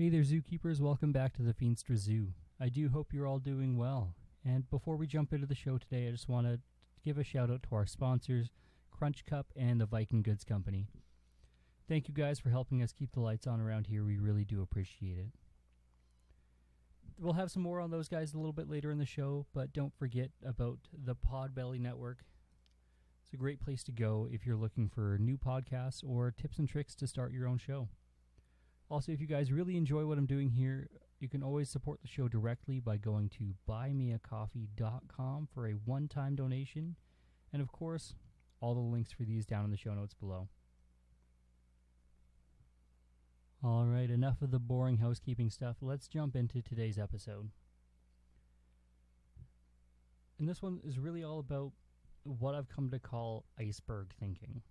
Hey there, zookeepers. Welcome back to the Feenstra Zoo. I do hope you're all doing well. And before we jump into the show today, I just want to give a shout out to our sponsors, Crunch Cup and the Viking Goods Company. Thank you guys for helping us keep the lights on around here. We really do appreciate it. We'll have some more on those guys a little bit later in the show, but don't forget about the Podbelly Network. It's a great place to go if you're looking for new podcasts or tips and tricks to start your own show. Also, if you guys really enjoy what I'm doing here, you can always support the show directly by going to buymeacoffee.com for a one-time donation. And of course, all the links for these down in the show notes below. All right, enough of the boring housekeeping stuff. Let's jump into today's episode. And this one is really all about what I've come to call iceberg thinking.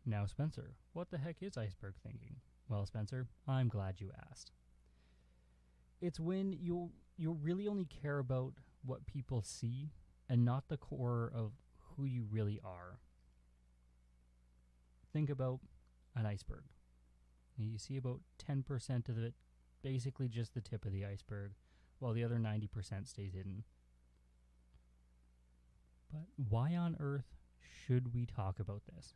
Now, Spencer, what the heck is iceberg thinking? Well, Spencer, I'm glad you asked. It's when you really only care about what people see and not the core of who you really are. Think about an iceberg. You see about 10% of it, basically just the tip of the iceberg, while the other 90% stays hidden. But why on earth should we talk about this?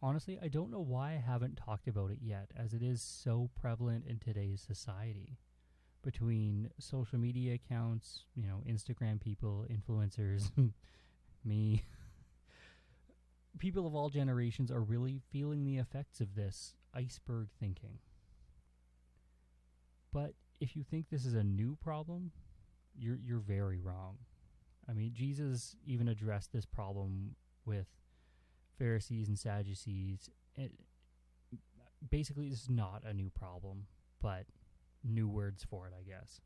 Honestly, I don't know why I haven't talked about it yet, as it is so prevalent in today's society. Between social media accounts, Instagram people, influencers, me, people of all generations are really feeling the effects of this iceberg thinking. But if you think this is a new problem, you're very wrong. I mean, Jesus even addressed this problem with Pharisees and Sadducees. Basically, this is not a new problem, but new words for it, I guess.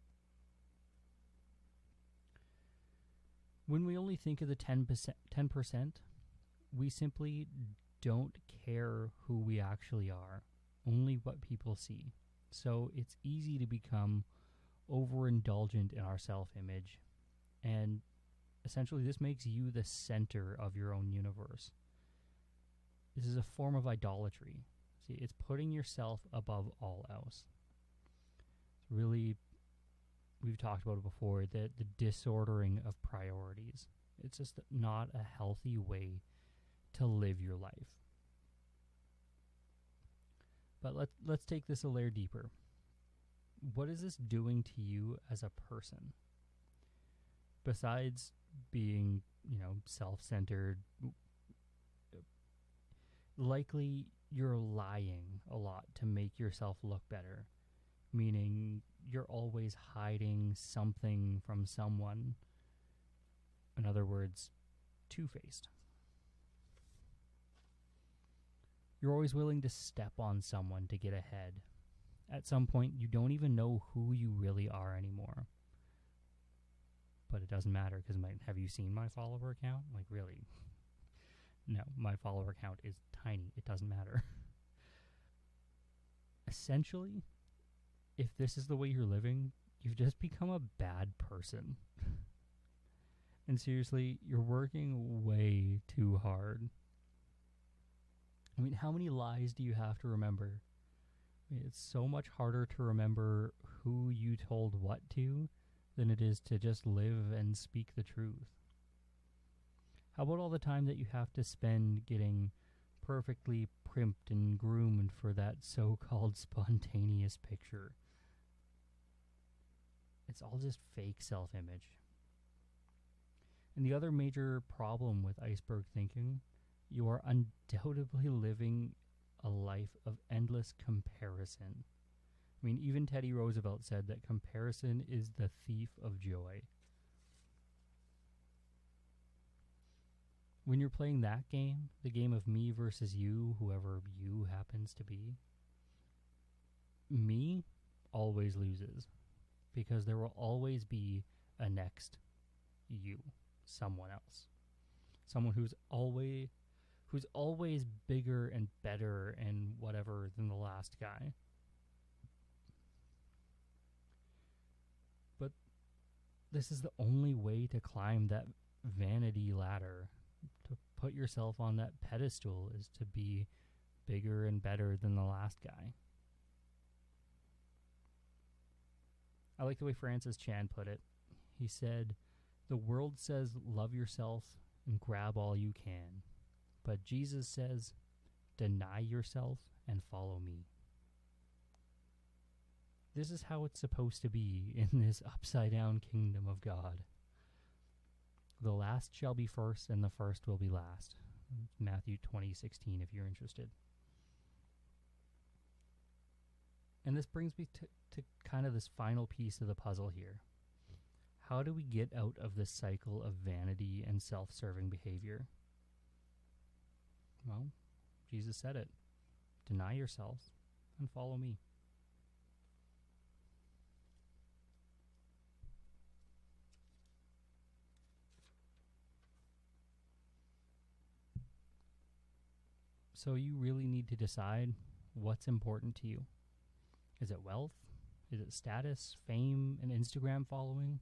When we only think of the 10%, we simply don't care who we actually are, only what people see. So it's easy to become overindulgent in our self-image, and essentially this makes you the center of your own universe. This is a form of idolatry. See, it's putting yourself above all else. It's really, we've talked about it before, the disordering of priorities. It's just not a healthy way to live your life. But let's take this a layer deeper. What is this doing to you as a person? Besides being, self-centered, likely you're lying a lot to make yourself look better, meaning you're always hiding something from someone. In other words, two-faced. You're always willing to step on someone to get ahead. At some point, you don't even know who you really are anymore. But it doesn't matter, because have you seen my follower count? Like, really? No, my follower count is tiny. It doesn't matter. Essentially, if this is the way you're living, you've just become a bad person. And seriously, you're working way too hard. I mean, how many lies do you have to remember? I mean, it's so much harder to remember who you told what to than it is to just live and speak the truth. How about all the time that you have to spend getting perfectly primped and groomed for that so-called spontaneous picture? It's all just fake self-image. And the other major problem with iceberg thinking, you are undoubtedly living a life of endless comparison. I mean, even Teddy Roosevelt said that comparison is the thief of joy. When you're playing that game, the game of me versus you, whoever you happens to be, me always loses, because there will always be a next you, someone else, someone who's always bigger and better and whatever than the last guy. But this is the only way to climb that vanity ladder. To put yourself on that pedestal is to be bigger and better than the last guy. I like the way Francis Chan put it. He said, "The world says love yourself and grab all you can. But Jesus says, deny yourself and follow me." This is how it's supposed to be in this upside-down kingdom of God. The last shall be first, and the first will be last. Matthew 20:16, if you're interested. And this brings me to kind of this final piece of the puzzle here. How do we get out of this cycle of vanity and self-serving behavior? Well, Jesus said it. Deny yourself and follow me. So you really need to decide what's important to you. Is it wealth? Is it status, fame, and Instagram following?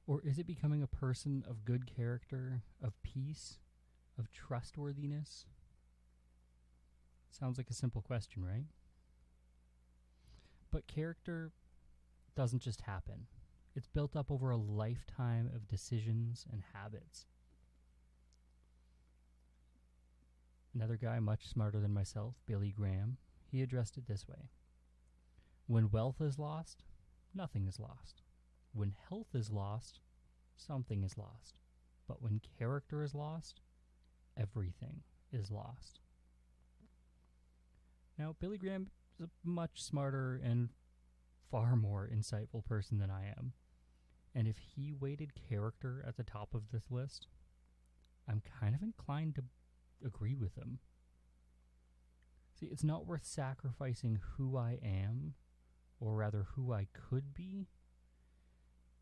Or is it becoming a person of good character, of peace, of trustworthiness? Sounds like a simple question, right? But character doesn't just happen. It's built up over a lifetime of decisions and habits. Another guy much smarter than myself, Billy Graham, he addressed it this way. When wealth is lost, nothing is lost. When health is lost, something is lost. But when character is lost, everything is lost. Now, Billy Graham is a much smarter and far more insightful person than I am. And if he weighted character at the top of this list, I'm kind of inclined to agree with him. See, it's not worth sacrificing who I am, or rather who I could be,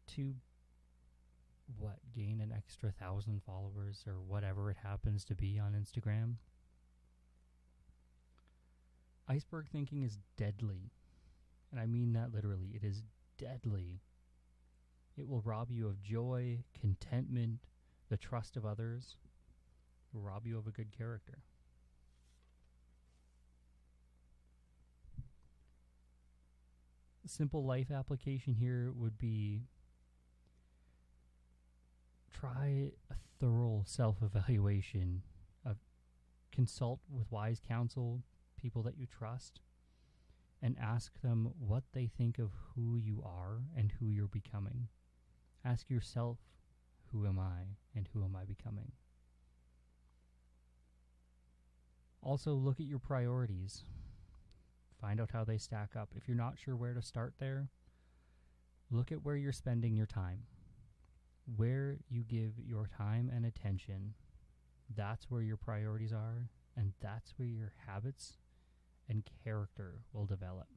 to gain an extra 1,000 followers or whatever it happens to be on Instagram. Iceberg thinking is deadly, and I mean that literally. It is deadly. It will rob you of joy, contentment, the trust of others. It will rob you of a good character. A simple life application here would be try a thorough self-evaluation. Consult with wise counsel, people that you trust, and ask them what they think of who you are and who you're becoming. Ask yourself, who am I and who am I becoming? Also, look at your priorities. Find out how they stack up. If you're not sure where to start there, look at where you're spending your time. Where you give your time and attention, that's where your priorities are, and that's where your habits and character will develop.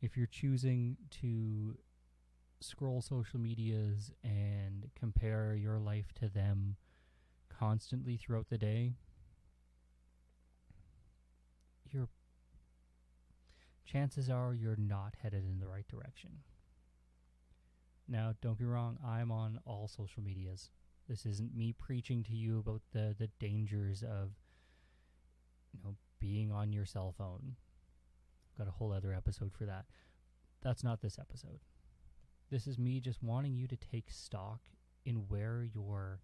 If you're choosing to scroll social medias and compare your life to them constantly throughout the day, chances are you're not headed in the right direction. Now, don't be wrong, I'm on all social medias. This isn't me preaching to you about the dangers of, being on your cell phone. I've got a whole other episode for that. That's not this episode. This is me just wanting you to take stock in where you're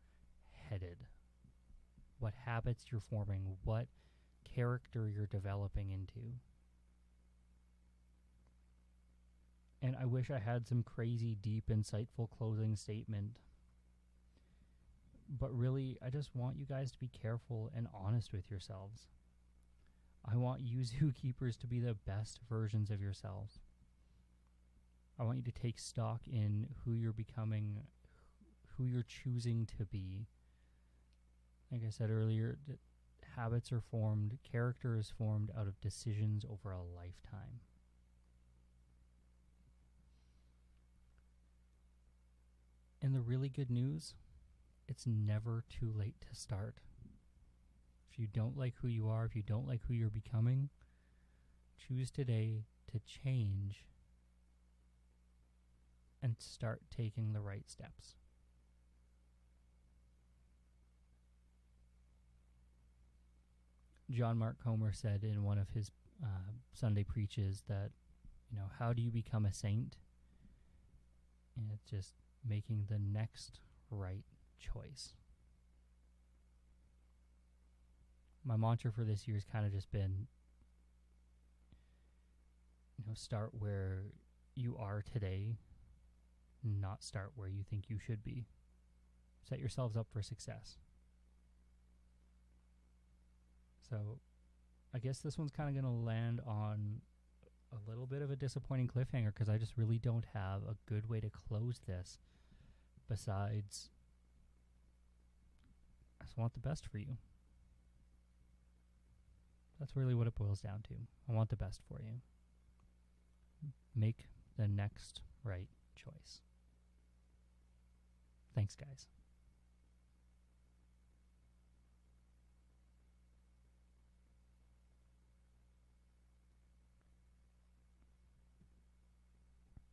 headed, what habits you're forming, what character you're developing into. And I wish I had some crazy, deep, insightful closing statement. But really, I just want you guys to be careful and honest with yourselves. I want you zookeepers to be the best versions of yourselves. I want you to take stock in who you're becoming, who you're choosing to be. Like I said earlier, habits are formed, character is formed out of decisions over a lifetime. And the really good news, it's never too late to start. If you don't like who you are, if you don't like who you're becoming, choose today to change and start taking the right steps. John Mark Comer said in one of his Sunday preaches that, how do you become a saint? And it's just making the next right choice. My mantra for this year has kind of just been, start where you are today, not start where you think you should be. Set yourselves up for success. So I guess this one's kind of going to land on a little bit of a disappointing cliffhanger because I just really don't have a good way to close this besides I just want the best for you. That's really what it boils down to. I want the best for you. Make the next right choice. Thanks, guys.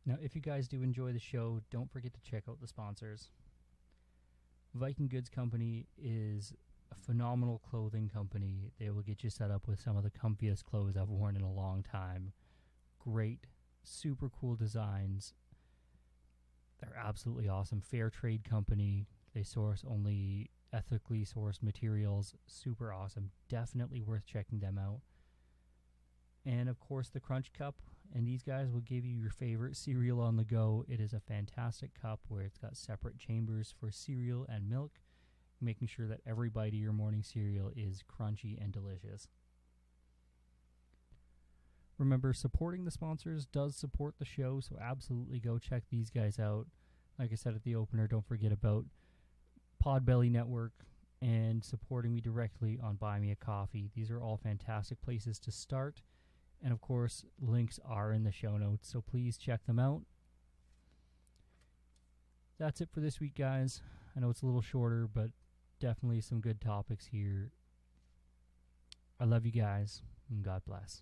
Now, if you guys do enjoy the show, don't forget to check out the sponsors. Viking Goods Company is a phenomenal clothing company. They will get you set up with some of the comfiest clothes I've worn in a long time. Great, super cool designs. They're absolutely awesome. Fair trade company. They source only ethically sourced materials. Super awesome. Definitely worth checking them out. And of course, the Crunch Cup. And these guys will give you your favorite cereal on the go. It is a fantastic cup where it's got separate chambers for cereal and milk, making sure that every bite of your morning cereal is crunchy and delicious. Remember, supporting the sponsors does support the show, so absolutely go check these guys out. Like I said at the opener, don't forget about Podbelly Network and supporting me directly on Buy Me a Coffee. These are all fantastic places to start. And of course, links are in the show notes, so please check them out. That's it for this week, guys. I know it's a little shorter, but definitely some good topics here. I love you guys, and God bless.